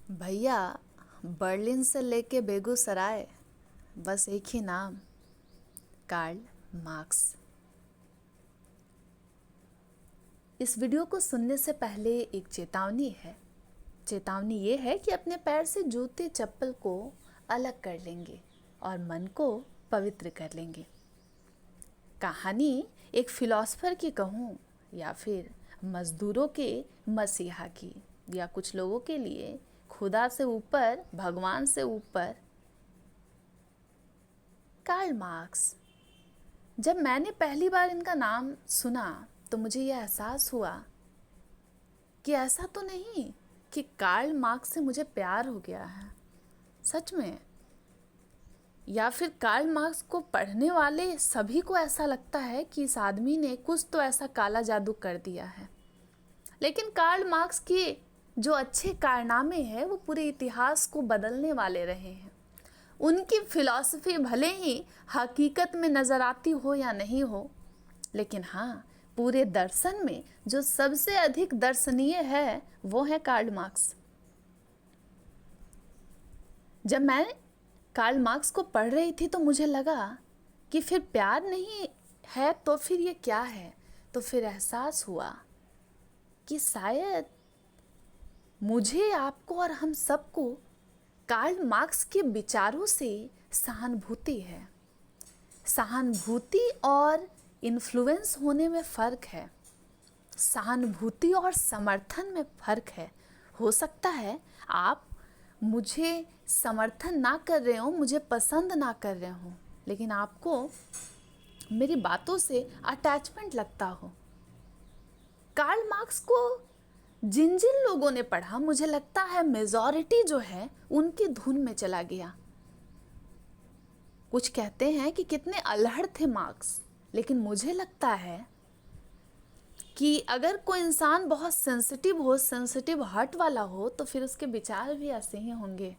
भैया, बर्लिन से लेके बेगूसराय बस एक ही नाम, कार्ल मार्क्स। इस वीडियो को सुनने से पहले एक चेतावनी है। चेतावनी ये है कि अपने पैर से जूते चप्पल को अलग कर लेंगे और मन को पवित्र कर लेंगे। कहानी एक फिलॉसफर की कहूँ या फिर मजदूरों के मसीहा की, या कुछ लोगों के लिए खुदा से ऊपर, भगवान से ऊपर, कार्ल मार्क्स। जब मैंने पहली बार इनका नाम सुना तो मुझे यह एहसास हुआ कि ऐसा तो नहीं कि कार्ल मार्क्स से मुझे प्यार हो गया है सच में, या फिर कार्ल मार्क्स को पढ़ने वाले सभी को ऐसा लगता है कि इस आदमी ने कुछ तो ऐसा काला जादू कर दिया है। लेकिन कार्ल मार्क्स के जो अच्छे कारनामे हैं वो पूरे इतिहास को बदलने वाले रहे हैं। उनकी फिलॉसफी भले ही हकीकत में नज़र आती हो या नहीं हो, लेकिन हाँ, पूरे दर्शन में जो सबसे अधिक दर्शनीय है वो है कार्ल मार्क्स। जब मैं कार्ल मार्क्स को पढ़ रही थी तो मुझे लगा कि फिर प्यार नहीं है तो फिर ये क्या है। तो फिर एहसास हुआ कि शायद मुझे, आपको और हम सबको कार्ल मार्क्स के विचारों से सहानुभूति है। सहानुभूति और इन्फ्लुएंस होने में फ़र्क है। सहानुभूति और समर्थन में फ़र्क है। हो सकता है आप मुझे समर्थन ना कर रहे हो, मुझे पसंद ना कर रहे हो, लेकिन आपको मेरी बातों से अटैचमेंट लगता हो। कार्ल मार्क्स को जिन जिन लोगों ने पढ़ा, मुझे लगता है मेजॉरिटी जो है उनकी धुन में चला गया। कुछ कहते हैं कि कितने अल्हड़ थे मार्क्स, लेकिन मुझे लगता है कि अगर कोई इंसान बहुत सेंसिटिव हो, सेंसिटिव हार्ट वाला हो, तो फिर उसके विचार भी ऐसे ही होंगे।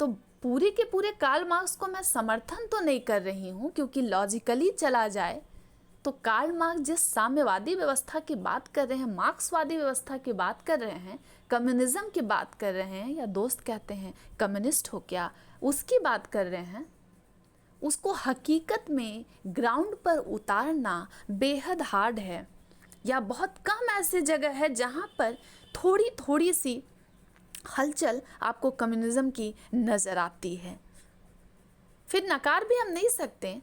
तो पूरे के पूरे कार्ल मार्क्स को मैं समर्थन तो नहीं कर रही हूँ, क्योंकि लॉजिकली चला जाए तो कार्ल मार्क्स जिस साम्यवादी व्यवस्था की बात कर रहे हैं, मार्क्सवादी व्यवस्था की बात कर रहे हैं, कम्युनिज्म की बात कर रहे हैं, या दोस्त कहते हैं कम्युनिस्ट हो क्या, उसकी बात कर रहे हैं, उसको हकीकत में ग्राउंड पर उतारना बेहद हार्ड है। या बहुत कम ऐसी जगह है जहाँ पर थोड़ी थोड़ी सी हलचल आपको कम्युनिज्म की नज़र आती है। फिर नकार भी हम नहीं सकते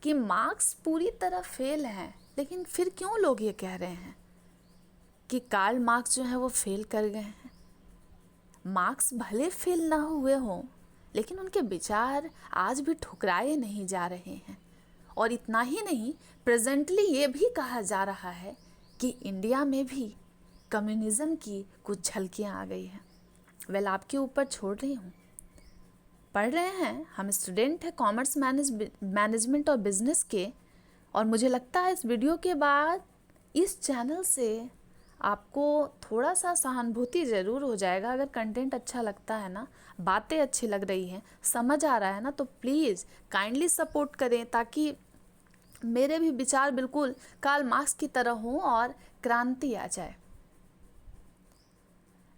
कि मार्क्स पूरी तरह फेल हैं, लेकिन फिर क्यों लोग ये कह रहे हैं कि कार्ल मार्क्स जो है वो फेल कर गए हैं। मार्क्स भले फेल ना हुए हों, लेकिन उनके विचार आज भी ठुकराए नहीं जा रहे हैं। और इतना ही नहीं, प्रेजेंटली ये भी कहा जा रहा है कि इंडिया में भी कम्युनिज्म की कुछ झलकियाँ आ गई हैं। वेल, आपके ऊपर छोड़ रही हूँ। पढ़ रहे हैं, हम स्टूडेंट हैं कॉमर्स मैनेजमेंट और बिजनेस के, और मुझे लगता है इस वीडियो के बाद इस चैनल से आपको थोड़ा सा सहानुभूति ज़रूर हो जाएगा। अगर कंटेंट अच्छा लगता है ना, बातें अच्छी लग रही हैं, समझ आ रहा है ना, तो प्लीज़ काइंडली सपोर्ट करें, ताकि मेरे भी विचार बिल्कुल कार्ल मार्क्स की तरह हों और क्रांति आ जाए।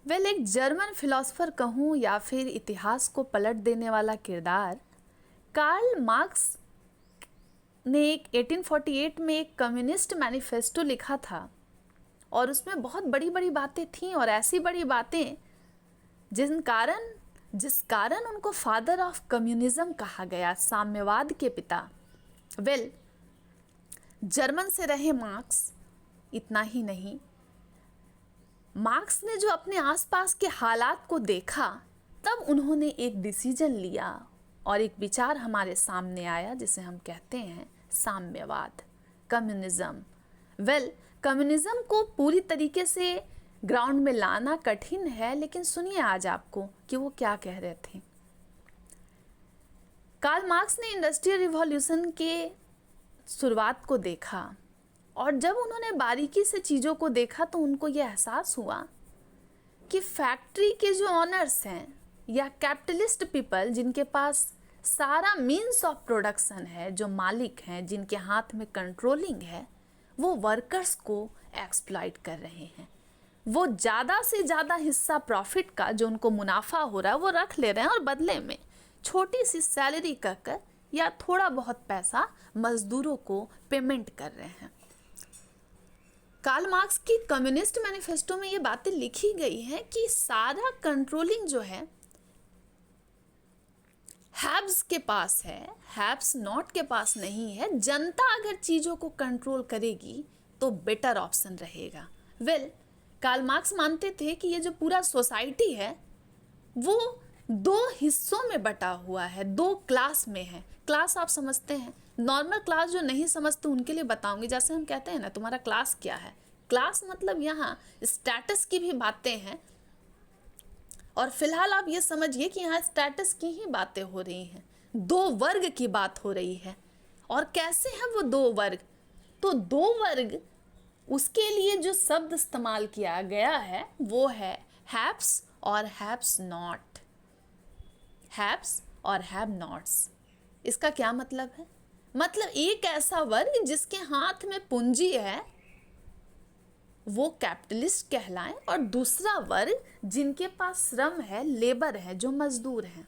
वेल, एक जर्मन फिलॉसफर कहूँ या फिर इतिहास को पलट देने वाला किरदार, कार्ल मार्क्स ने 1848 में एक कम्युनिस्ट मैनिफेस्टो लिखा था, और उसमें बहुत बड़ी बड़ी बातें थीं, और ऐसी बड़ी बातें जिस कारण उनको फादर ऑफ कम्युनिज्म कहा गया, साम्यवाद के पिता। वेल, जर्मन से रहे मार्क्स। इतना ही नहीं, मार्क्स ने जो अपने आसपास के हालात को देखा, तब उन्होंने एक डिसीजन लिया और एक विचार हमारे सामने आया जिसे हम कहते हैं साम्यवाद, कम्युनिज्म। वेल, कम्युनिज्म को पूरी तरीके से ग्राउंड में लाना कठिन है, लेकिन सुनिए आज आपको कि वो क्या कह रहे थे। कार्ल मार्क्स ने इंडस्ट्रियल रिवॉल्यूशन के शुरुआत को देखा, और जब उन्होंने बारीकी से चीज़ों को देखा तो उनको ये एहसास हुआ कि फैक्ट्री के जो ऑनर्स हैं, या कैपिटलिस्ट पीपल जिनके पास सारा मीन्स ऑफ प्रोडक्शन है, जो मालिक हैं, जिनके हाथ में कंट्रोलिंग है, वो वर्कर्स को एक्सप्लॉइट कर रहे हैं। वो ज़्यादा से ज़्यादा हिस्सा प्रॉफिट का जो उनको मुनाफा हो रहा है वो रख ले रहे हैं और बदले में छोटी सी सैलरी कर या थोड़ा बहुत पैसा मजदूरों को पेमेंट कर रहे हैं। कार्ल मार्क्स की कम्युनिस्ट मैनिफेस्टो में ये बातें लिखी गई हैं कि सारा कंट्रोलिंग जो है हैव्स के पास है, हैव्स नॉट के पास नहीं है। जनता अगर चीज़ों को कंट्रोल करेगी तो बेटर ऑप्शन रहेगा। कार्ल मार्क्स मानते थे कि ये जो पूरा सोसाइटी है वो दो हिस्सों में बटा हुआ है, दो क्लास में है। क्लास आप समझते हैं, नॉर्मल क्लास जो नहीं समझते उनके लिए बताऊंगी। जैसे हम कहते हैं ना तुम्हारा क्लास क्या है, क्लास मतलब यहाँ स्टेटस की भी बातें हैं। और फिलहाल आप ये समझिए कि यहाँ स्टेटस की ही बातें हो रही हैं, दो वर्ग की बात हो रही है। और कैसे हैं वो दो वर्ग? तो दो वर्ग, उसके लिए जो शब्द इस्तेमाल किया गया है वो है हैव्स और हैव्स नॉट, हैव्स और हैव नॉट्स। इसका क्या मतलब है? मतलब एक ऐसा वर्ग जिसके हाथ में पूंजी है वो कैपिटलिस्ट कहलाएं, और दूसरा वर्ग जिनके पास श्रम है, लेबर है, जो मजदूर हैं।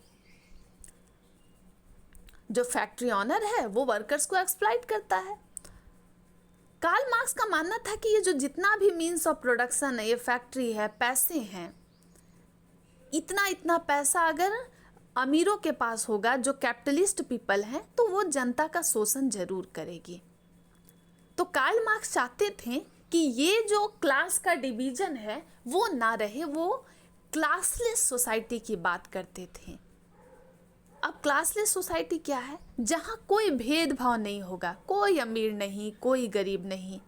जो फैक्ट्री ऑनर है वो वर्कर्स को एक्सप्लॉइट करता है। कार्ल मार्क्स का मानना था कि ये जो जितना भी मीन्स ऑफ प्रोडक्शन है, ये फैक्ट्री है, पैसे हैं, इतना इतना पैसा अगर अमीरों के पास होगा, जो कैपिटलिस्ट पीपल हैं, तो वो जनता का शोषण जरूर करेगी। तो कार्ल मार्क्स चाहते थे कि ये जो क्लास का डिवीजन है वो ना रहे, वो क्लासलेस सोसाइटी की बात करते थे। अब क्लासलेस सोसाइटी क्या है? जहाँ कोई भेदभाव नहीं होगा, कोई अमीर नहीं, कोई गरीब नहीं।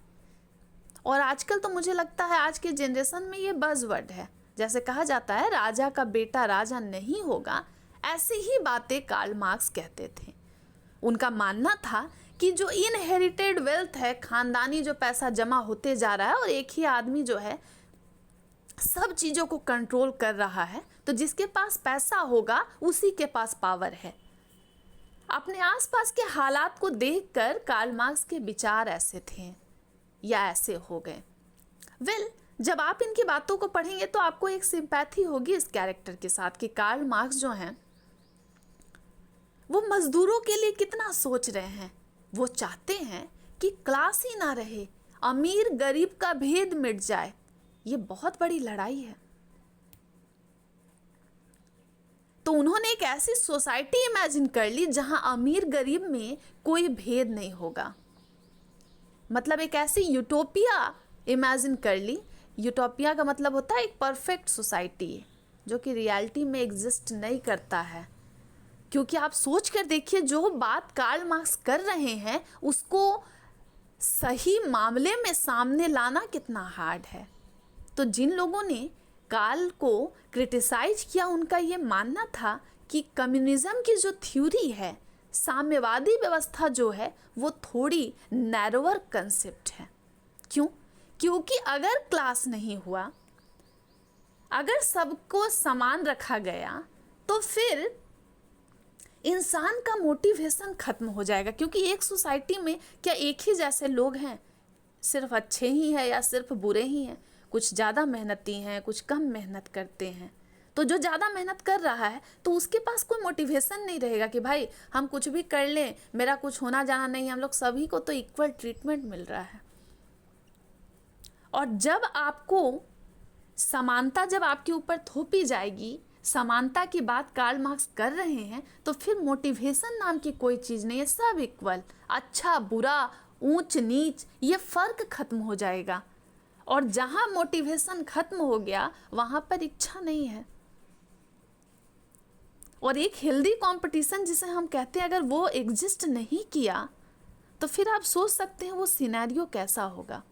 और आजकल तो मुझे लगता है आज के जनरेशन में ये बज़वर्ड है। जैसे कहा जाता है राजा का बेटा राजा नहीं होगा, ऐसी ही बातें कार्ल मार्क्स कहते थे। उनका मानना था कि जो इनहेरिटेड वेल्थ है, खानदानी जो पैसा जमा होते जा रहा है और एक ही आदमी जो है सब चीज़ों को कंट्रोल कर रहा है, तो जिसके पास पैसा होगा उसी के पास पावर है। अपने आसपास के हालात को देखकर कार्ल मार्क्स के विचार ऐसे थे या ऐसे हो गए। जब आप इनकी बातों को पढ़ेंगे तो आपको एक सिंपैथी होगी इस कैरेक्टर के साथ कि कार्ल मार्क्स जो हैं वो मजदूरों के लिए कितना सोच रहे हैं। वो चाहते हैं कि क्लास ही ना रहे, अमीर गरीब का भेद मिट जाए। ये बहुत बड़ी लड़ाई है। तो उन्होंने एक ऐसी सोसाइटी इमेजिन कर ली जहां अमीर गरीब में कोई भेद नहीं होगा। मतलब एक ऐसी यूटोपिया इमेजिन कर ली। यूटोपिया का मतलब होता है एक परफेक्ट सोसाइटी, जो कि रियलिटी में एग्जिस्ट नहीं करता है। क्योंकि आप सोच कर देखिए, जो बात कार्ल मार्क्स कर रहे हैं उसको सही मामले में सामने लाना कितना हार्ड है। तो जिन लोगों ने कार्ल को क्रिटिसाइज किया, उनका ये मानना था कि कम्युनिज्म की जो थ्योरी है, साम्यवादी व्यवस्था जो है, वो थोड़ी नैरोअर कंसेप्ट है। क्यों? क्योंकि अगर क्लास नहीं हुआ, अगर सबको समान रखा गया, तो फिर इंसान का मोटिवेशन खत्म हो जाएगा। क्योंकि एक सोसाइटी में क्या एक ही जैसे लोग हैं? सिर्फ अच्छे ही हैं या सिर्फ बुरे ही हैं? कुछ ज़्यादा मेहनती हैं, कुछ कम मेहनत करते हैं। तो जो ज़्यादा मेहनत कर रहा है तो उसके पास कोई मोटिवेशन नहीं रहेगा कि भाई हम कुछ भी कर लें, मेरा कुछ होना जाना नहीं, हम लोग सभी को तो इक्वल ट्रीटमेंट मिल रहा है। और जब आपको समानता जब आपके ऊपर थोपी जाएगी, समानता की बात कार्ल मार्क्स कर रहे हैं, तो फिर मोटिवेशन नाम की कोई चीज़ नहीं है। सब इक्वल, अच्छा बुरा, ऊंच नीच, ये फ़र्क खत्म हो जाएगा। और जहाँ मोटिवेशन खत्म हो गया वहाँ पर इच्छा नहीं है। और एक हेल्दी कंपटीशन जिसे हम कहते हैं, अगर वो एग्जिस्ट नहीं किया तो फिर आप सोच सकते हैं वो सिनेरियो कैसा होगा।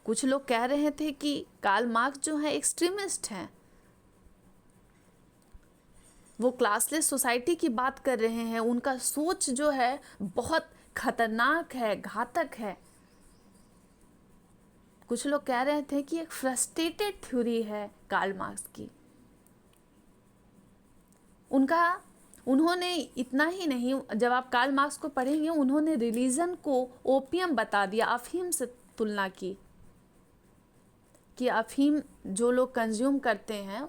कुछ लोग कह रहे थे कि कार्ल मार्क्स जो है एक्सट्रीमिस्ट हैं, वो क्लासलेस सोसाइटी की बात कर रहे हैं, उनका सोच जो है बहुत खतरनाक है, घातक है। कुछ लोग कह रहे थे कि एक फ्रस्ट्रेटेड थ्योरी है कार्ल मार्क्स की। उन्होंने इतना ही नहीं, जब आप कार्ल मार्क्स को पढ़ेंगे, उन्होंने रिलीजन को ओपियम बता दिया, अफीम से तुलना की। कि अफीम जो लोग कंज्यूम करते हैं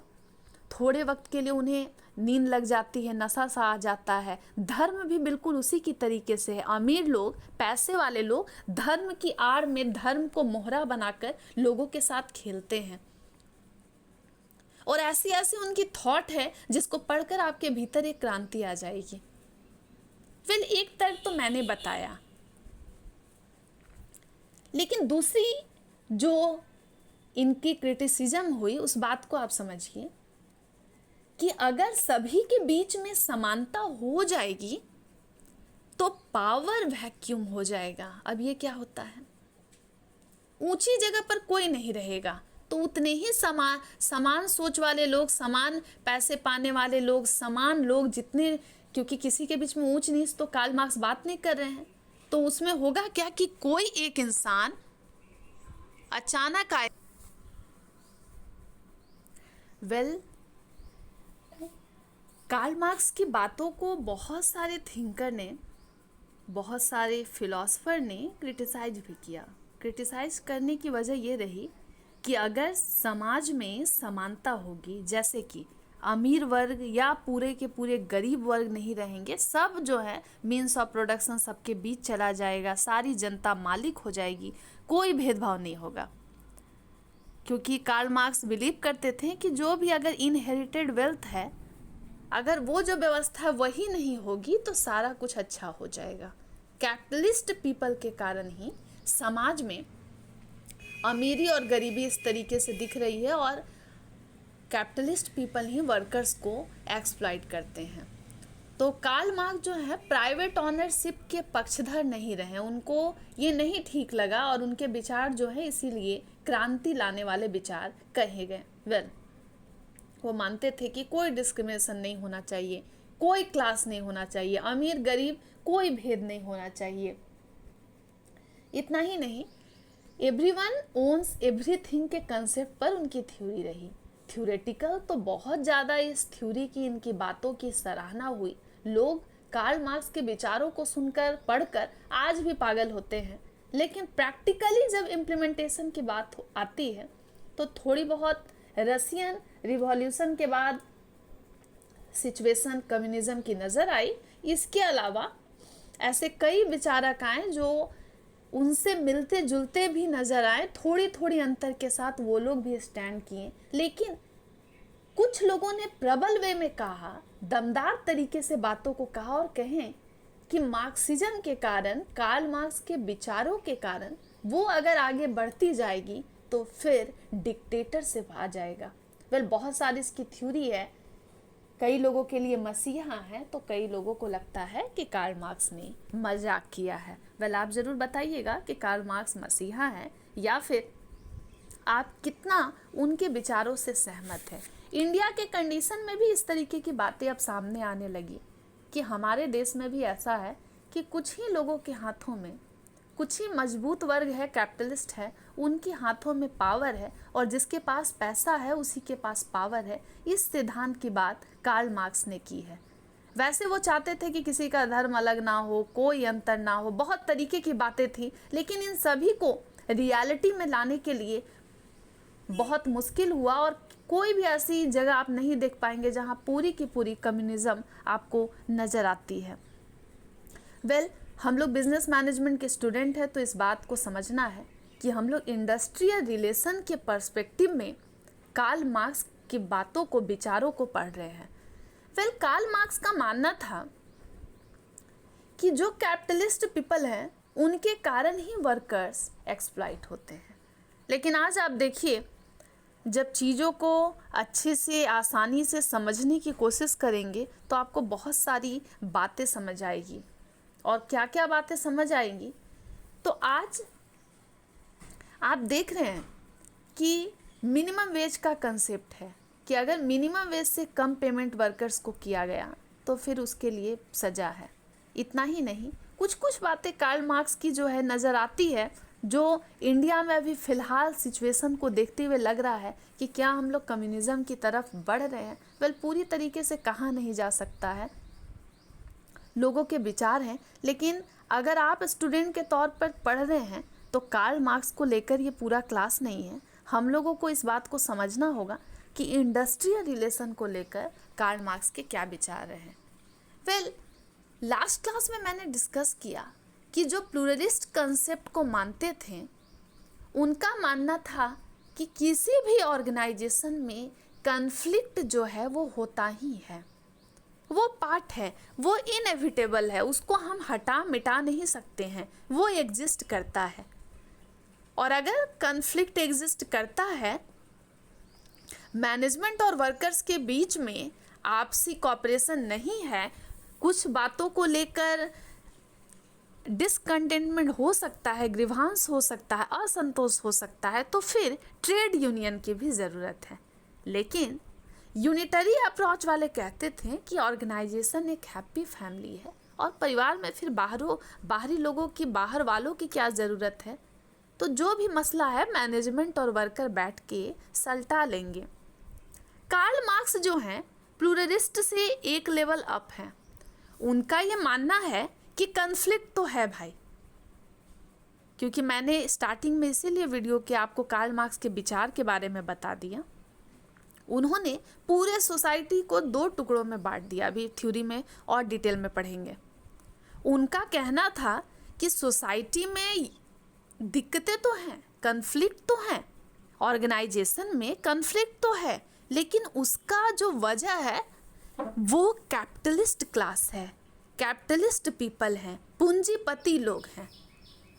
थोड़े वक्त के लिए उन्हें नींद लग जाती है, नशा सा आ जाता है। धर्म भी बिल्कुल उसी की तरीके से है। अमीर लोग, पैसे वाले लोग धर्म की आड़ में धर्म को मोहरा बनाकर लोगों के साथ खेलते हैं, और ऐसी ऐसी उनकी थॉट है जिसको पढ़कर आपके भीतर एक क्रांति आ जाएगी। फिर एक तर्क तो मैंने बताया, लेकिन दूसरी जो इनकी क्रिटिसिज्म हुई उस बात को आप समझिए कि अगर सभी के बीच में समानता हो जाएगी तो पावर वैक्यूम हो जाएगा। अब ये क्या होता है, ऊंची जगह पर कोई नहीं रहेगा तो उतने ही समान सोच वाले लोग, समान पैसे पाने वाले लोग, समान लोग जितने, क्योंकि किसी के बीच में ऊंच नीच तो कार्ल मार्क्स बात नहीं कर रहे हैं, तो उसमें होगा क्या कि कोई एक इंसान अचानक आए। कार्ल मार्क्स की बातों को बहुत सारे थिंकर ने, बहुत सारे फिलोसफर ने क्रिटिसाइज भी किया। क्रिटिसाइज करने की वजह ये रही कि अगर समाज में समानता होगी, जैसे कि अमीर वर्ग या पूरे के पूरे गरीब वर्ग नहीं रहेंगे, सब जो है मीन्स ऑफ प्रोडक्शन सबके बीच चला जाएगा, सारी जनता मालिक हो जाएगी, कोई भेदभाव नहीं होगा। क्योंकि कार्ल मार्क्स बिलीव करते थे कि जो भी अगर इनहेरिटेड वेल्थ है, अगर वो जो व्यवस्था वही नहीं होगी तो सारा कुछ अच्छा हो जाएगा। कैपिटलिस्ट पीपल के कारण ही समाज में अमीरी और गरीबी इस तरीके से दिख रही है, और कैपिटलिस्ट पीपल ही वर्कर्स को एक्सप्लॉइट करते हैं। तो कार्ल मार्क्स जो है प्राइवेट ऑनरशिप के पक्षधर नहीं रहे, उनको ये नहीं ठीक लगा, और उनके विचार जो है इसीलिए क्रांति लाने वाले विचार कहे गए। वो मानते थे कि कोई डिस्क्रिमिनेशन नहीं होना चाहिए, कोई क्लास नहीं होना चाहिए, अमीर गरीब कोई भेद नहीं होना चाहिए। इतना ही नहीं, एवरीवन ओन्स एवरीथिंग के कंसेप्ट पर उनकी थ्योरी रही। थ्योरेटिकल तो बहुत ज़्यादा इस थ्योरी की, इनकी बातों की सराहना हुई। लोग कार्ल मार्क्स के विचारों को सुनकर, पढ़कर आज भी पागल होते हैं, लेकिन प्रैक्टिकली जब इम्प्लीमेंटेशन की बात आती है तो थोड़ी बहुत रशियन रिवॉल्यूशन के बाद सिचुएशन कम्युनिज्म की नज़र आई। इसके अलावा ऐसे कई विचारक आए जो उनसे मिलते जुलते भी नज़र आए, थोड़ी थोड़ी अंतर के साथ वो लोग भी स्टैंड किए, लेकिन कुछ लोगों ने प्रबल वे में कहा, दमदार तरीके से बातों को कहा, और कहें कि मार्क्सिज्म के कारण, कार्ल मार्क्स के विचारों के कारण वो अगर आगे बढ़ती जाएगी तो फिर डिक्टेटरशिप आ जाएगा। बहुत सारी इसकी थ्योरी है। कई लोगों के लिए मसीहा है तो कई लोगों को लगता है कि कार्ल मार्क्स ने मजाक किया है। आप ज़रूर बताइएगा कि कार्ल मार्क्स मसीहा है या फिर आप कितना उनके विचारों से सहमत है। इंडिया के कंडीशन में भी इस तरीके की बातें अब सामने आने लगी कि हमारे देश में भी ऐसा है कि कुछ ही लोगों के हाथों में, कुछ ही मजबूत वर्ग है, कैपिटलिस्ट है, उनके हाथों में पावर है, और जिसके पास पैसा है उसी के पास पावर है। इस सिद्धांत की बात कार्ल मार्क्स ने की है। वैसे वो चाहते थे कि किसी का धर्म अलग ना हो, कोई अंतर ना हो, बहुत तरीके की बातें थी, लेकिन इन सभी को रियलिटी में लाने के लिए बहुत मुश्किल हुआ, और कोई भी ऐसी जगह आप नहीं देख पाएंगे जहाँ पूरी की पूरी कम्युनिज्म आपको नज़र आती है। हम लोग बिजनेस मैनेजमेंट के स्टूडेंट हैं, तो इस बात को समझना है कि हम लोग इंडस्ट्रियल रिलेशन के पर्सपेक्टिव में कार्ल मार्क्स की बातों को, विचारों को पढ़ रहे हैं। कार्ल मार्क्स का मानना था कि जो कैपिटलिस्ट पीपल हैं उनके कारण ही वर्कर्स एक्सप्लॉइट होते हैं। लेकिन आज आप देखिए, जब चीज़ों को अच्छे से, आसानी से समझने की कोशिश करेंगे तो आपको बहुत सारी बातें समझ आएगी। और क्या क्या बातें समझ आएंगी, तो आज आप देख रहे हैं कि मिनिमम वेज का कंसेप्ट है कि अगर मिनिमम वेज से कम पेमेंट वर्कर्स को किया गया तो फिर उसके लिए सज़ा है। इतना ही नहीं, कुछ कुछ बातें कार्ल मार्क्स की जो है नज़र आती है, जो इंडिया में अभी फ़िलहाल सिचुएशन को देखते हुए लग रहा है कि क्या हम लोग कम्युनिज़्म की तरफ बढ़ रहे हैं। पूरी तरीके से कहा नहीं जा सकता है, लोगों के विचार हैं, लेकिन अगर आप स्टूडेंट के तौर पर पढ़ रहे हैं तो कार्ल मार्क्स को लेकर ये पूरा क्लास नहीं है। हम लोगों को इस बात को समझना होगा कि इंडस्ट्रियल रिलेशन को लेकर कार्ल मार्क्स के क्या विचार हैं। वेल, लास्ट क्लास में मैंने डिस्कस किया कि जो प्लूरलिस्ट कंसेप्ट को मानते थे, उनका मानना था कि किसी भी ऑर्गेनाइजेशन में कन्फ्लिक्ट जो है वो होता ही है, वो पार्ट है, वो इनएविटेबल है, उसको हम हटा मिटा नहीं सकते हैं, वो एग्जिस्ट करता है। और अगर कन्फ्लिक्ट एग्जिस्ट करता है, मैनेजमेंट और वर्कर्स के बीच में आपसी कॉपरेशन नहीं है, कुछ बातों को लेकर डिसकंटेंटमेंट हो सकता है, ग्रीवांस हो सकता है, असंतोष हो सकता है, तो फिर ट्रेड यूनियन की भी ज़रूरत है। लेकिन यूनिटरी अप्रोच वाले कहते थे कि ऑर्गेनाइजेशन एक हैप्पी फैमिली है और परिवार में फिर बाहरी लोगों की, बाहर वालों की क्या ज़रूरत है, तो जो भी मसला है मैनेजमेंट और वर्कर बैठ के सलटा लेंगे। कार्ल मार्क्स जो हैं प्लूरलिस्ट से एक लेवल अप हैं। उनका ये मानना है कि कन्फ्लिक्ट तो है भाई, क्योंकि मैंने स्टार्टिंग में इसीलिए वीडियो के आपको कार्ल मार्क्स के विचार के बारे में बता दिया। उन्होंने पूरे सोसाइटी को 2 टुकड़ों में बांट दिया, अभी थ्योरी में और डिटेल में पढ़ेंगे। उनका कहना था कि सोसाइटी में दिक्कतें तो हैं, कन्फ्लिक्ट तो हैं, ऑर्गेनाइजेशन में कन्फ्लिक्ट तो है, लेकिन उसका जो वजह है वो कैपिटलिस्ट क्लास है, कैपिटलिस्ट पीपल हैं, पूंजीपति लोग हैं।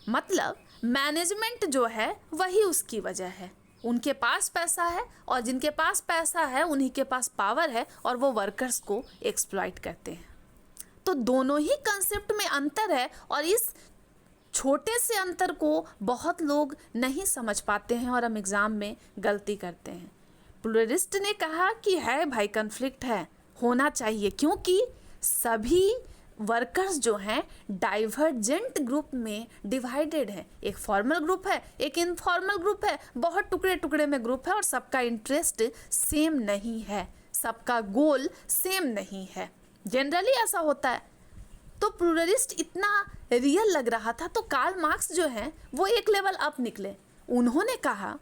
मतलब मैनेजमेंट जो है वही उसकी वजह है। उनके पास पैसा है और जिनके पास पैसा है उन्हीं के पास पावर है और वो वर्कर्स को एक्सप्लॉइट करते हैं। तो दोनों ही कंसेप्ट में अंतर है और इस छोटे से अंतर को बहुत लोग नहीं समझ पाते हैं और हम एग्ज़ाम में गलती करते हैं। प्लूरलिस्ट ने कहा कि है भाई, कन्फ्लिक्ट है, होना चाहिए, क्योंकि सभी वर्कर्स जो हैं डाइवर्जेंट ग्रुप में डिवाइडेड है। एक फॉर्मल ग्रुप है, एक इनफॉर्मल ग्रुप है, बहुत टुकड़े टुकड़े में ग्रुप है और सबका इंटरेस्ट सेम नहीं है, सबका गोल सेम नहीं है। जनरली ऐसा होता है। तो प्लूरलिस्ट इतना रियल लग रहा था, तो कार्ल मार्क्स जो हैं वो एक लेवल अप निकले। उन्होंने कहा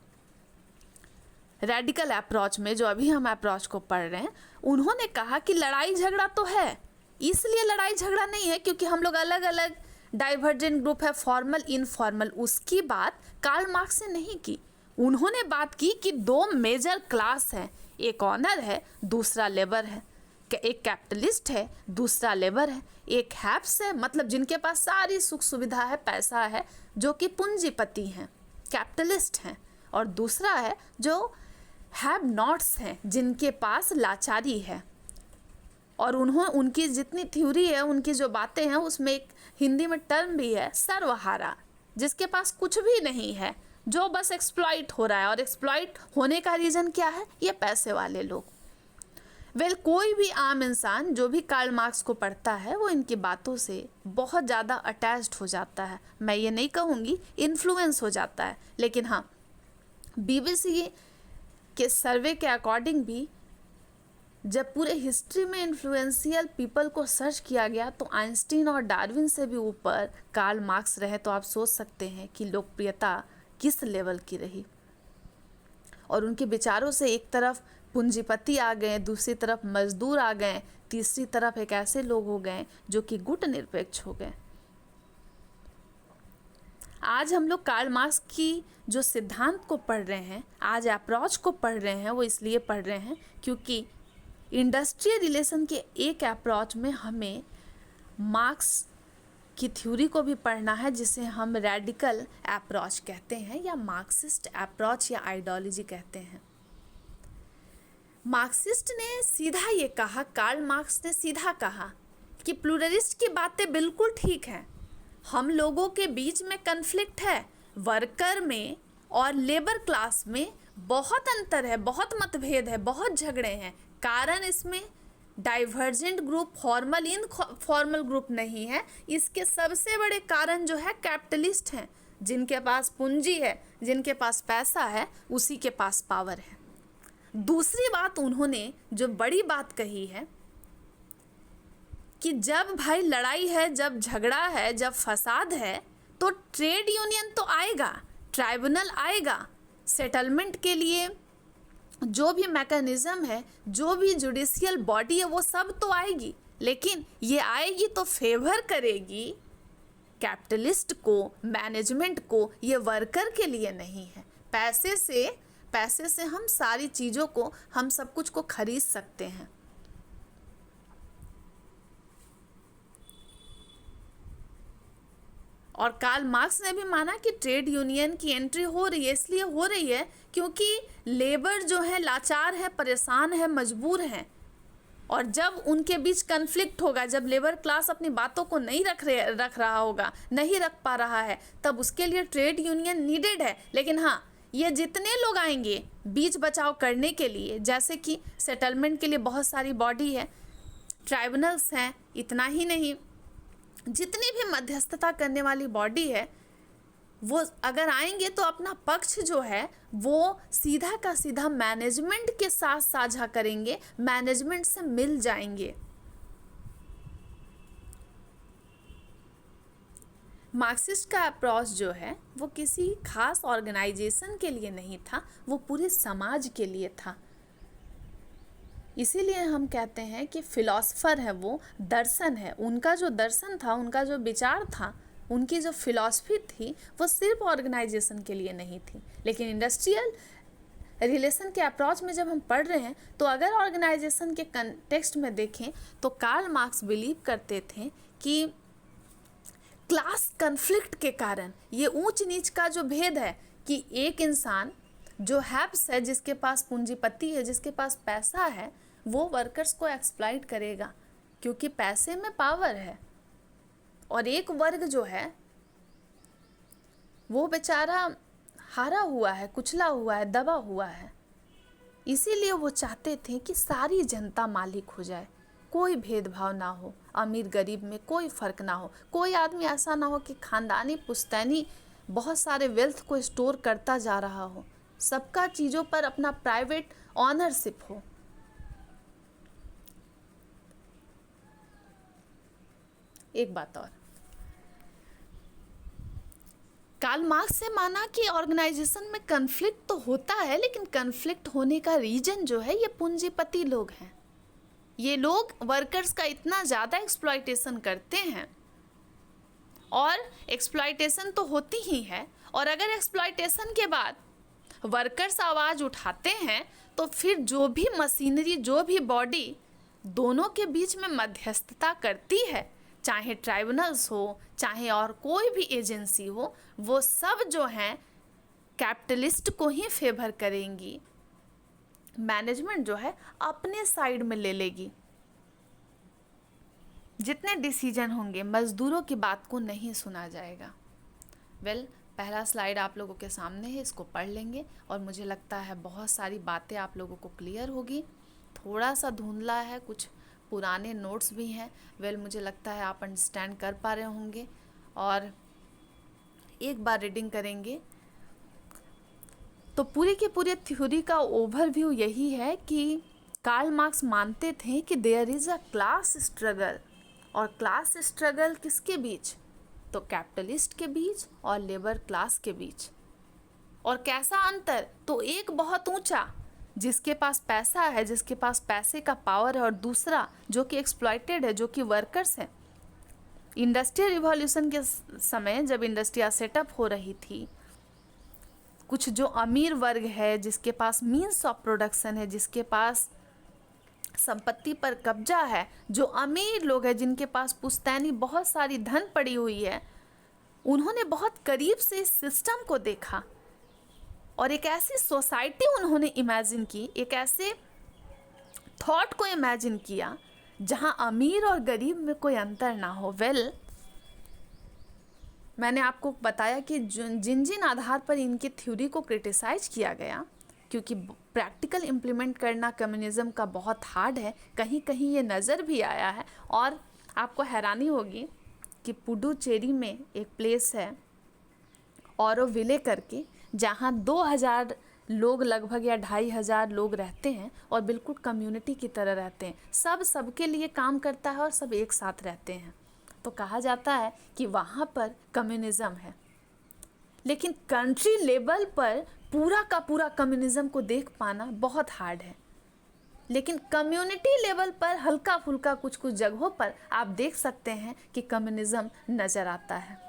रेडिकल अप्रोच में, जो अभी हम अप्रोच को पढ़ रहे हैं, उन्होंने कहा कि लड़ाई झगड़ा तो है, इसलिए लड़ाई झगड़ा नहीं है क्योंकि हम लोग अलग अलग डाइवर्जेंट ग्रुप है, फॉर्मल इनफॉर्मल। उसकी बात कार्ल मार्क्स ने नहीं की। उन्होंने बात की कि 2 मेजर क्लास हैं, एक ऑनर है, दूसरा लेबर है, एक कैपिटलिस्ट है, दूसरा लेबर है, एक हैप्स है, मतलब जिनके पास सारी सुख सुविधा है, पैसा है, जो कि पूंजीपति हैं, कैपिटलिस्ट हैं, और दूसरा है जो हैव नॉट्स हैं, जिनके पास लाचारी है। और उनकी जितनी थ्योरी है, उनकी जो बातें हैं, उसमें एक हिंदी में टर्म भी है, सर्वहारा, जिसके पास कुछ भी नहीं है, जो बस एक्सप्लॉइट हो रहा है। और एक्सप्लॉइट होने का रीज़न क्या है? ये पैसे वाले लोग। वेल, कोई भी आम इंसान जो भी कार्ल मार्क्स को पढ़ता है वो इनकी बातों से बहुत ज़्यादा अटैच्ड हो जाता है। मैं ये नहीं कहूँगी इन्फ्लुएंस हो जाता है, लेकिन हाँ, BBC के सर्वे के अकॉर्डिंग भी जब पूरे हिस्ट्री में इन्फ्लुएंशियल पीपल को सर्च किया गया तो आइंस्टीन और डार्विन से भी ऊपर कार्ल मार्क्स रहे। तो आप सोच सकते हैं कि लोकप्रियता किस लेवल की रही। और उनके विचारों से एक तरफ पूंजीपति आ गए, दूसरी तरफ मजदूर आ गए, तीसरी तरफ एक ऐसे लोग हो गए जो कि गुटनिरपेक्ष हो गए। आज हम लोग कार्ल मार्क्स की जो सिद्धांत को पढ़ रहे हैं, आज अप्रोच को पढ़ रहे हैं, वो इसलिए पढ़ रहे हैं क्योंकि इंडस्ट्रियल रिलेशन के एक अप्रोच में हमें मार्क्स की थ्योरी को भी पढ़ना है, जिसे हम रेडिकल अप्रोच कहते हैं या मार्क्सिस्ट अप्रोच या आइडियोलॉजी कहते हैं। मार्क्सिस्ट ने सीधा ये कहा, कार्ल मार्क्स ने सीधा कहा कि प्लूरलिस्ट की बातें बिल्कुल ठीक हैं, हम लोगों के बीच में कन्फ्लिक्ट है, वर्कर में और लेबर क्लास में बहुत अंतर है, बहुत मतभेद है, बहुत झगड़े हैं। कारण इसमें divergent group, formal informal group नहीं है। इसके सबसे बड़े कारण जो है कैपिटलिस्ट हैं, जिनके पास पूंजी है, जिनके पास पैसा है, उसी के पास पावर है। दूसरी बात उन्होंने जो बड़ी बात कही है कि जब भाई लड़ाई है, जब झगड़ा है, जब फसाद है, तो ट्रेड यूनियन तो आएगा, ट्राइब्यूनल आएगा, सेटलमेंट के लिए जो भी मैकेनिज्म है, जो भी जुडिशियल बॉडी है, वो सब तो आएगी, लेकिन ये आएगी तो फेवर करेगी कैपिटलिस्ट को, मैनेजमेंट को, ये वर्कर के लिए नहीं है। पैसे से हम सारी चीज़ों को, हम सब कुछ को खरीद सकते हैं। और कार्ल मार्क्स ने भी माना कि ट्रेड यूनियन की एंट्री हो रही है, इसलिए हो रही है क्योंकि लेबर जो है लाचार है, परेशान है, मजबूर है, और जब उनके बीच कन्फ्लिक्ट होगा, जब लेबर क्लास अपनी बातों को नहीं रख रहा होगा, नहीं रख पा रहा है, तब उसके लिए ट्रेड यूनियन नीडेड है। लेकिन हाँ, ये जितने लोग आएंगे बीच बचाव करने के लिए, जैसे कि सेटलमेंट के लिए बहुत सारी बॉडी है, ट्राइब्यूनल्स हैं, इतना ही नहीं, जितनी भी मध्यस्थता करने वाली बॉडी है, वो अगर आएंगे तो अपना पक्ष जो है वो सीधा का सीधा मैनेजमेंट के साथ साझा करेंगे, मैनेजमेंट से मिल जाएंगे। मार्क्सिस्ट का अप्रोच जो है वो किसी खास ऑर्गेनाइजेशन के लिए नहीं था, वो पूरे समाज के लिए था। इसीलिए हम कहते हैं कि फिलॉसफर है, वो दर्शन है, उनका जो दर्शन था, उनका जो विचार था, उनकी जो फिलॉसफी थी, वो सिर्फ ऑर्गेनाइजेशन के लिए नहीं थी। लेकिन इंडस्ट्रियल रिलेशन के अप्रोच में जब हम पढ़ रहे हैं, तो अगर ऑर्गेनाइजेशन के कंटेक्स्ट में देखें तो कार्ल मार्क्स बिलीव करते थे कि क्लास कन्फ्लिक्ट के कारण ये ऊंच नीच का जो भेद है, कि एक इंसान जो हैप्स है, जिसके पास पूंजीपति है, जिसके पास पैसा है, वो वर्कर्स को एक्सप्लॉइट करेगा क्योंकि पैसे में पावर है, और एक वर्ग जो है वो बेचारा हारा हुआ है, कुचला हुआ है, दबा हुआ है। इसीलिए वो चाहते थे कि सारी जनता मालिक हो जाए, कोई भेदभाव ना हो, अमीर गरीब में कोई फ़र्क ना हो, कोई आदमी ऐसा ना हो कि खानदानी पुश्तैनी बहुत सारे वेल्थ को स्टोर करता जा रहा हो, सबका चीज़ों पर अपना प्राइवेट ऑनरशिप हो। एक बात और, कार्ल मार्क्स से माना कि ऑर्गेनाइजेशन में कन्फ्लिक्ट तो होता है, लेकिन कन्फ्लिक्ट होने का रीजन जो है ये पूंजीपति लोग हैं। ये लोग वर्कर्स का इतना ज़्यादा एक्सप्लॉइटेशन करते हैं, और एक्सप्लॉइटेशन तो होती ही है, और अगर एक्सप्लॉइटेशन के बाद वर्कर्स आवाज़ उठाते हैं तो फिर जो भी मशीनरी, जो भी बॉडी दोनों के बीच में मध्यस्थता करती है, चाहे ट्राइब्यूनल्स हो, चाहे और कोई भी एजेंसी हो, वो सब जो हैं कैपिटलिस्ट को ही फेवर करेंगी, मैनेजमेंट जो है अपने साइड में ले लेगी। जितने डिसीजन होंगे मज़दूरों की बात को नहीं सुना जाएगा। पहला स्लाइड आप लोगों के सामने है, इसको पढ़ लेंगे और मुझे लगता है बहुत सारी बातें आप लोगों को क्लियर होगी। थोड़ा सा धुंधला है, कुछ पुराने नोट्स भी हैं। मुझे लगता है आप अंडरस्टैंड कर पा रहे होंगे, और एक बार रीडिंग करेंगे तो पूरी के पूरे थ्योरी का ओवरव्यू यही है कि कार्ल मार्क्स मानते थे कि there is a class struggle, और क्लास स्ट्रगल किसके बीच? तो कैपिटलिस्ट के बीच और लेबर क्लास के बीच। और कैसा अंतर? तो एक बहुत ऊंचा, जिसके पास पैसा है, जिसके पास पैसे का पावर है, और दूसरा जो कि एक्सप्लॉइटेड है, जो कि वर्कर्स है। इंडस्ट्रियल रिवॉल्यूशन के समय जब इंडस्ट्रिया सेटअप हो रही थी, कुछ जो अमीर वर्ग है, जिसके पास मीन्स ऑफ प्रोडक्शन है, जिसके पास संपत्ति पर कब्जा है, जो अमीर लोग हैं, जिनके पास पुश्तैनी बहुत सारी धन पड़ी हुई है, उन्होंने बहुत करीब से इस सिस्टम को देखा और एक ऐसी सोसाइटी उन्होंने इमेजिन की, एक ऐसे थॉट को इमेजिन किया जहां अमीर और गरीब में कोई अंतर ना हो। मैंने आपको बताया कि जिन जिन आधार पर इनकी थ्योरी को क्रिटिसाइज किया गया, क्योंकि प्रैक्टिकल इम्प्लीमेंट करना कम्युनिज्म का बहुत हार्ड है, कहीं कहीं ये नज़र भी आया है। और आपको हैरानी होगी कि पुडुचेरी में एक प्लेस है ऑरोविले करके, जहाँ 2000 लोग लगभग या 2500 लोग रहते हैं और बिल्कुल कम्युनिटी की तरह रहते हैं। सब सबके लिए काम करता है और सब एक साथ रहते हैं। तो कहा जाता है कि वहाँ पर कम्युनिज्म है। लेकिन कंट्री लेवल पर पूरा का पूरा कम्युनिज्म को देख पाना बहुत हार्ड है। लेकिन कम्युनिटी लेवल पर हल्का फुल्का कुछ कुछ जगहों पर आप देख सकते हैं कि कम्युनिज्म नज़र आता है।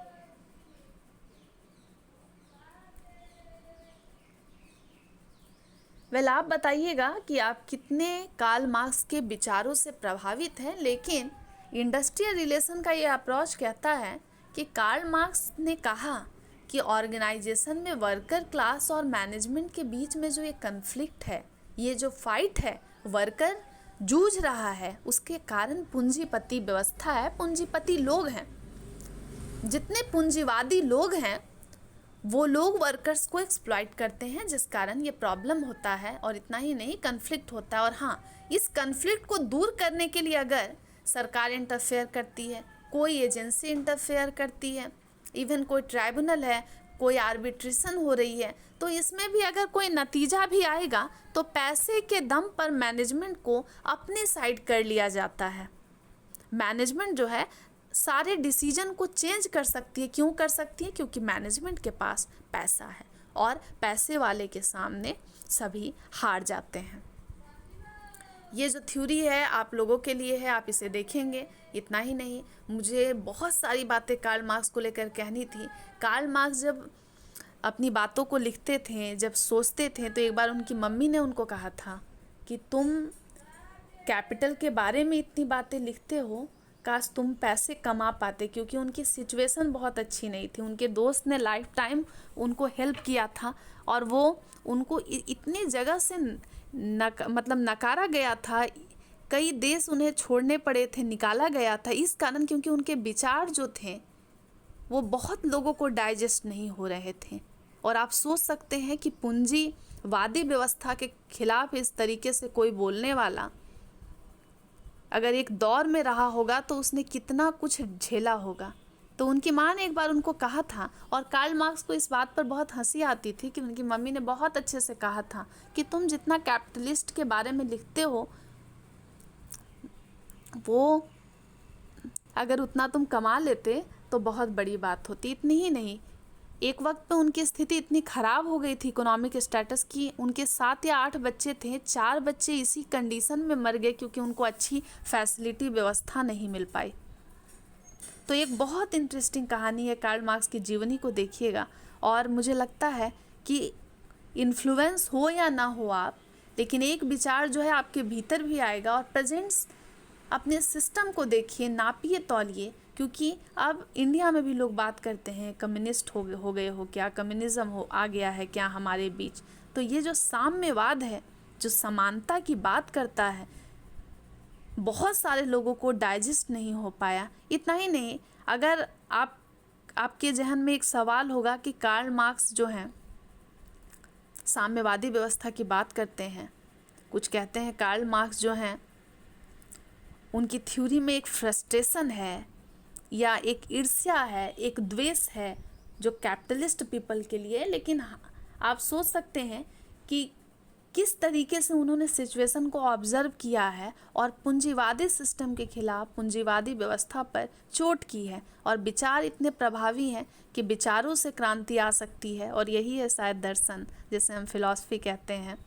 आप बताइएगा कि आप कितने कार्ल मार्क्स के विचारों से प्रभावित हैं। लेकिन इंडस्ट्रियल रिलेशन का ये अप्रोच कहता है कि कार्ल मार्क्स ने कहा कि ऑर्गेनाइजेशन में वर्कर क्लास और मैनेजमेंट के बीच में जो ये कन्फ्लिक्ट है, ये जो फाइट है, वर्कर जूझ रहा है, उसके कारण पूंजीपति व्यवस्था है, पूंजीपति लोग हैं। जितने पूंजीवादी लोग हैं वो लोग वर्कर्स को एक्सप्लॉइट करते हैं, जिस कारण ये प्रॉब्लम होता है। और इतना ही नहीं, कन्फ्लिक्ट होता है। और हाँ, इस कन्फ्लिक्ट को दूर करने के लिए अगर सरकार इंटरफेयर करती है, कोई एजेंसी इंटरफेयर करती है, इवन कोई ट्राइब्यूनल है, कोई आर्बिट्रेशन हो रही है, तो इसमें भी अगर कोई नतीजा भी आएगा तो पैसे के दम पर मैनेजमेंट को अपनी साइड कर लिया जाता है। मैनेजमेंट जो है सारे डिसीजन को चेंज कर सकती है। क्यों कर सकती है? क्योंकि मैनेजमेंट के पास पैसा है और पैसे वाले के सामने सभी हार जाते हैं। ये जो थ्योरी है आप लोगों के लिए है, आप इसे देखेंगे। इतना ही नहीं, मुझे बहुत सारी बातें कार्ल मार्क्स को लेकर कहनी थी। कार्ल मार्क्स जब अपनी बातों को लिखते थे, जब सोचते थे, तो एक बार उनकी मम्मी ने उनको कहा था कि तुम कैपिटल के बारे में इतनी बातें लिखते हो, काश तुम पैसे कमा पाते। क्योंकि उनकी सिचुएशन बहुत अच्छी नहीं थी। उनके दोस्त ने लाइफ टाइम उनको हेल्प किया था और वो उनको इतनी जगह से नकारा गया था, कई देश उन्हें छोड़ने पड़े थे, निकाला गया था इस कारण क्योंकि उनके विचार जो थे वो बहुत लोगों को डाइजेस्ट नहीं हो रहे थे। और आप सोच सकते हैं कि पूंजीवादी व्यवस्था के खिलाफ इस तरीके से कोई बोलने वाला अगर एक दौर में रहा होगा तो उसने कितना कुछ झेला होगा। तो उनकी माँ ने एक बार उनको कहा था, और कार्ल मार्क्स को इस बात पर बहुत हंसी आती थी कि उनकी मम्मी ने बहुत अच्छे से कहा था कि तुम जितना कैपिटलिस्ट के बारे में लिखते हो, वो अगर उतना तुम कमा लेते तो बहुत बड़ी बात होती। इतनी ही नहीं, एक वक्त पे उनकी स्थिति इतनी ख़राब हो गई थी इकोनॉमिक स्टेटस की, उनके 7 या 8 बच्चे थे, 4 बच्चे इसी कंडीशन में मर गए क्योंकि उनको अच्छी फैसिलिटी व्यवस्था नहीं मिल पाई। तो एक बहुत इंटरेस्टिंग कहानी है, कार्ल मार्क्स की जीवनी को देखिएगा। और मुझे लगता है कि इन्फ्लुएंस हो या ना हो आप, लेकिन एक विचार जो है आपके भीतर भी आएगा। और प्रेजेंट्स अपने सिस्टम को देखिए, नापिए, तौलिए, क्योंकि अब इंडिया में भी लोग बात करते हैं कम्युनिस्ट हो गए हो क्या, कम्युनिज्म हो आ गया है क्या हमारे बीच। तो ये जो साम्यवाद है, जो समानता की बात करता है, बहुत सारे लोगों को डाइजेस्ट नहीं हो पाया। इतना ही नहीं, अगर आपके जहन में एक सवाल होगा कि कार्ल मार्क्स जो हैं साम्यवादी व्यवस्था की बात करते हैं, कुछ कहते हैं कार्ल मार्क्स जो हैं उनकी थ्योरी में एक फ्रस्ट्रेशन है या एक ईर्ष्या है, एक द्वेष है जो कैपिटलिस्ट पीपल के लिए। लेकिन आप सोच सकते हैं कि किस तरीके से उन्होंने सिचुएशन को ऑब्जर्व किया है और पूंजीवादी सिस्टम के खिलाफ, पूंजीवादी व्यवस्था पर चोट की है। और विचार इतने प्रभावी हैं कि विचारों से क्रांति आ सकती है। और यही है शायद दर्शन, जिसे हम फिलॉसफी कहते हैं।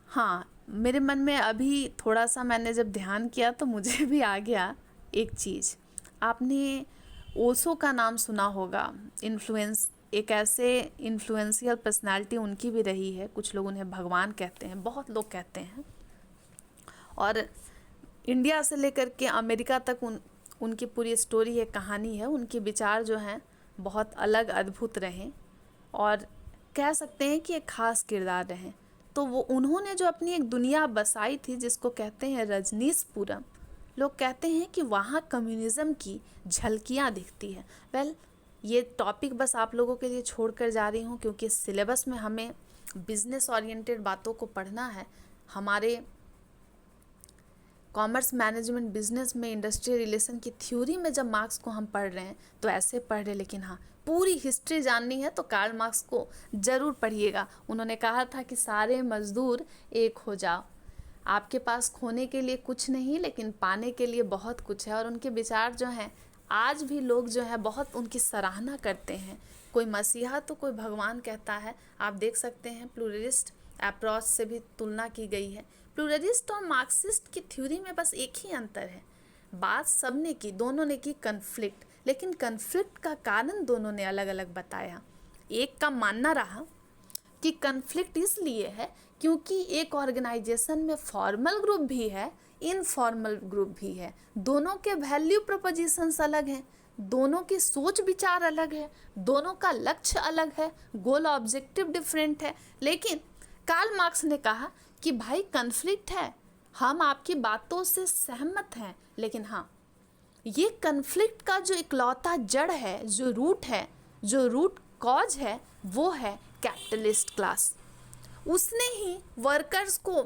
हाँ, मेरे मन में अभी थोड़ा सा मैंने जब ध्यान किया तो मुझे भी आ गया एक चीज़। आपने ओशो का नाम सुना होगा, एक ऐसे इन्फ्लुएंशियल पर्सनालिटी उनकी भी रही है। कुछ लोग उन्हें भगवान कहते हैं, बहुत लोग कहते हैं। और इंडिया से लेकर के अमेरिका तक उनकी पूरी स्टोरी है, कहानी है। उनके विचार जो हैं बहुत अलग, अद्भुत रहे और कह सकते हैं कि एक ख़ास किरदार रहे। तो वो उन्होंने जो अपनी एक दुनिया बसाई थी जिसको कहते हैं रजनीशपुरम, लोग कहते हैं कि वहाँ कम्युनिज़्म की झलकियाँ दिखती है। ये टॉपिक बस आप लोगों के लिए छोड़ कर जा रही हूँ क्योंकि सिलेबस में हमें बिजनेस ओरिएंटेड बातों को पढ़ना है। हमारे कॉमर्स मैनेजमेंट बिजनेस में इंडस्ट्रियल रिलेशन की थ्योरी में जब मार्क्स को हम पढ़ रहे हैं तो ऐसे पढ़ रहे, लेकिन हाँ, पूरी हिस्ट्री जाननी है तो कार्ल मार्क्स को ज़रूर पढ़िएगा। उन्होंने कहा था कि सारे मजदूर एक हो जाओ, आपके पास खोने के लिए कुछ नहीं लेकिन पाने के लिए बहुत कुछ है। और उनके विचार जो हैं आज भी लोग जो है बहुत उनकी सराहना करते हैं। कोई मसीहा तो कोई भगवान कहता है। आप देख सकते हैं प्लूरलिस्ट अप्रोच से भी तुलना की गई है। प्लूरलिस्ट और मार्क्सिस्ट की थ्योरी में बस एक ही अंतर है, बात सबने की, दोनों ने की कन्फ्लिक्ट, लेकिन कन्फ्लिक्ट का कारण दोनों ने अलग अलग बताया। एक का मानना रहा कि कन्फ्लिक्ट इसलिए है क्योंकि एक ऑर्गेनाइजेशन में फॉर्मल ग्रुप भी है, इनफॉर्मल ग्रुप भी है, दोनों के वैल्यू प्रपोजिशंस अलग हैं, दोनों की सोच विचार अलग है, दोनों का लक्ष्य अलग है, गोल ऑब्जेक्टिव डिफरेंट है। लेकिन कार्ल मार्क्स ने कहा कि भाई कन्फ्लिक्ट है, हम आपकी बातों से सहमत हैं, लेकिन हाँ, ये कन्फ्लिक्ट का जो इकलौता जड़ है, जो रूट है, जो रूट कॉज है, वो है कैपिटलिस्ट क्लास। उसने ही वर्कर्स को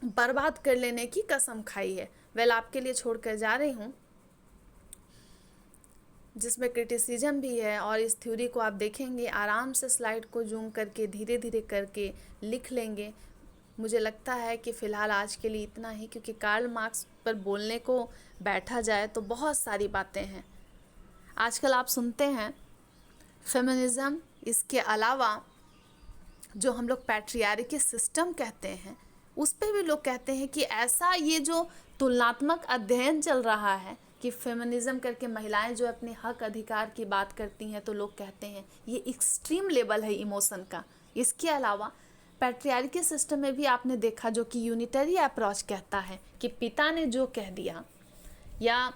बर्बाद कर लेने की कसम खाई है। वेल, आपके लिए छोड़कर जा रही हूँ, जिसमें क्रिटिसिज्म भी है, और इस थ्योरी को आप देखेंगे, आराम से स्लाइड को जूम करके धीरे धीरे करके लिख लेंगे। मुझे लगता है कि फ़िलहाल आज के लिए इतना ही, क्योंकि कार्ल मार्क्स पर बोलने को बैठा जाए तो बहुत सारी बातें हैं। आजकल आप सुनते हैं फेमिनिज़म, इसके अलावा जो हम लोग पैट्रियार्की सिस्टम कहते हैं, उस पे भी लोग कहते हैं कि ऐसा ये जो तुलनात्मक अध्ययन चल रहा है कि फेमिनिज़म करके महिलाएं जो अपने हक अधिकार की बात करती हैं, तो लोग कहते हैं ये एक्सट्रीम लेवल है इमोशन का। इसके अलावा पैट्रियार्की सिस्टम में भी आपने देखा जो कि यूनिटरी अप्रोच कहता है कि पिता ने जो कह दिया या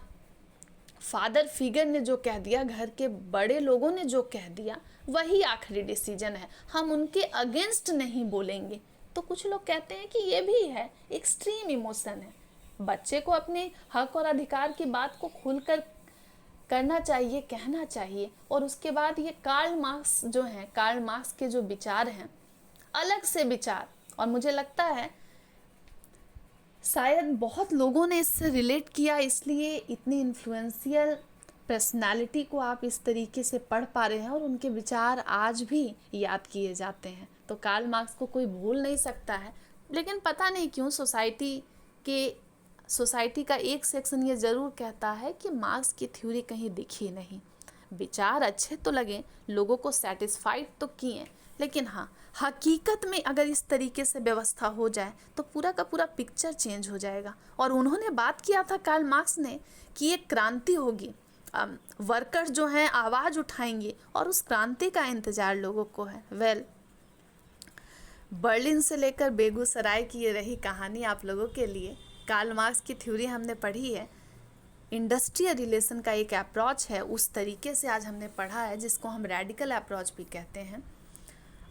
फादर फिगर ने जो कह दिया, घर के बड़े लोगों ने जो कह दिया, वही आखिरी डिसीजन है, हम उनके अगेंस्ट नहीं बोलेंगे। तो कुछ लोग कहते हैं कि ये भी है एक्सट्रीम इमोशन है। बच्चे को अपने हक और अधिकार की बात को खुलकर करना चाहिए, कहना चाहिए। और उसके बाद ये कार्ल मार्क्स जो हैं, कार्ल मार्क्स के जो विचार हैं, अलग से विचार, और मुझे लगता है शायद बहुत लोगों ने इससे रिलेट किया, इसलिए इतनी इन्फ्लुएंशियल पर्सनालिटी को आप इस तरीके से पढ़ पा रहे हैं और उनके विचार आज भी याद किए जाते हैं। तो कार्ल मार्क्स को कोई भूल नहीं सकता है, लेकिन पता नहीं क्यों सोसाइटी का एक सेक्शन ये ज़रूर कहता है कि मार्क्स की थ्योरी कहीं दिखी नहीं। विचार अच्छे तो लगे, लोगों को सेटिस्फाइड तो किए, लेकिन हाँ, हकीकत में अगर इस तरीके से व्यवस्था हो जाए तो पूरा का पूरा पिक्चर चेंज हो जाएगा। और उन्होंने बात किया था कार्ल मार्क्स ने कि एक क्रांति होगी, वर्कर्स जो हैं आवाज़ उठाएंगे, और उस क्रांति का इंतज़ार लोगों को है। वेल, बर्लिन से लेकर बेगूसराय की ये रही कहानी आप लोगों के लिए। कार्ल मार्क्स की थ्योरी हमने पढ़ी है, इंडस्ट्रियल रिलेशन का एक अप्रोच है, उस तरीके से आज हमने पढ़ा है, जिसको हम रेडिकल अप्रोच भी कहते हैं।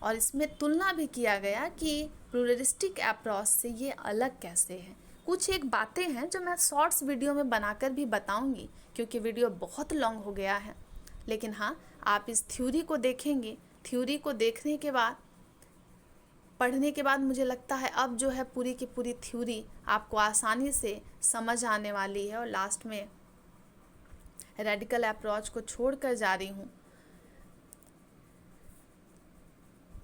और इसमें तुलना भी किया गया कि प्लूरलिस्टिक अप्रोच से ये अलग कैसे है। कुछ एक बातें हैं जो मैं शॉर्ट्स वीडियो में बनाकर भी बताऊंगी, क्योंकि वीडियो बहुत लॉन्ग हो गया है। लेकिन हाँ, आप इस थ्योरी को देखेंगे, थ्योरी को देखने के बाद, पढ़ने के बाद मुझे लगता है अब जो है पूरी की पूरी थ्योरी आपको आसानी से समझ आने वाली है। और लास्ट में रेडिकल अप्रोच को छोड़कर जा रही हूँ,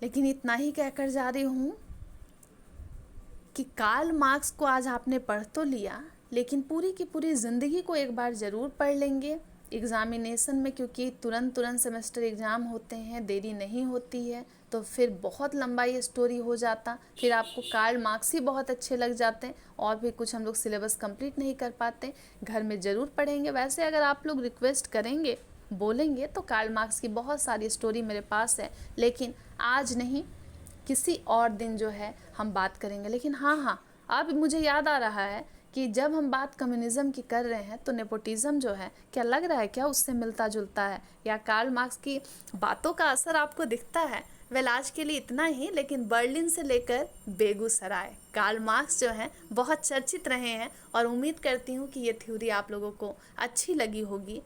लेकिन इतना ही कहकर जा रही हूँ कि कार्ल मार्क्स को आज आपने पढ़ तो लिया, लेकिन पूरी की पूरी ज़िंदगी को एक बार ज़रूर पढ़ लेंगे एग्ज़ामिनेशन में, क्योंकि तुरंत सेमेस्टर एग्ज़ाम होते हैं, देरी नहीं होती है, तो फिर बहुत लंबा ये स्टोरी हो जाता, फिर आपको कार्ल मार्क्स ही बहुत अच्छे लग जाते हैं, और भी कुछ हम लोग सिलेबस कंप्लीट नहीं कर पाते। घर में ज़रूर पढ़ेंगे। वैसे अगर आप लोग रिक्वेस्ट करेंगे, बोलेंगे, तो कार्ल मार्क्स की बहुत सारी स्टोरी मेरे पास है, लेकिन आज नहीं, किसी और दिन जो है हम बात करेंगे। लेकिन हाँ, अब मुझे याद आ रहा है कि जब हम बात कम्युनिज़्म की कर रहे हैं तो नेपोटिज़्म जो है, क्या लग रहा है क्या उससे मिलता जुलता है, या कार्ल मार्क्स की बातों का असर आपको दिखता है? वेल, आज के लिए इतना ही, लेकिन बर्लिन से लेकर बेगूसराय कार्ल मार्क्स जो हैं बहुत चर्चित रहे हैं, और उम्मीद करती हूँ कि ये थ्योरी आप लोगों को अच्छी लगी होगी।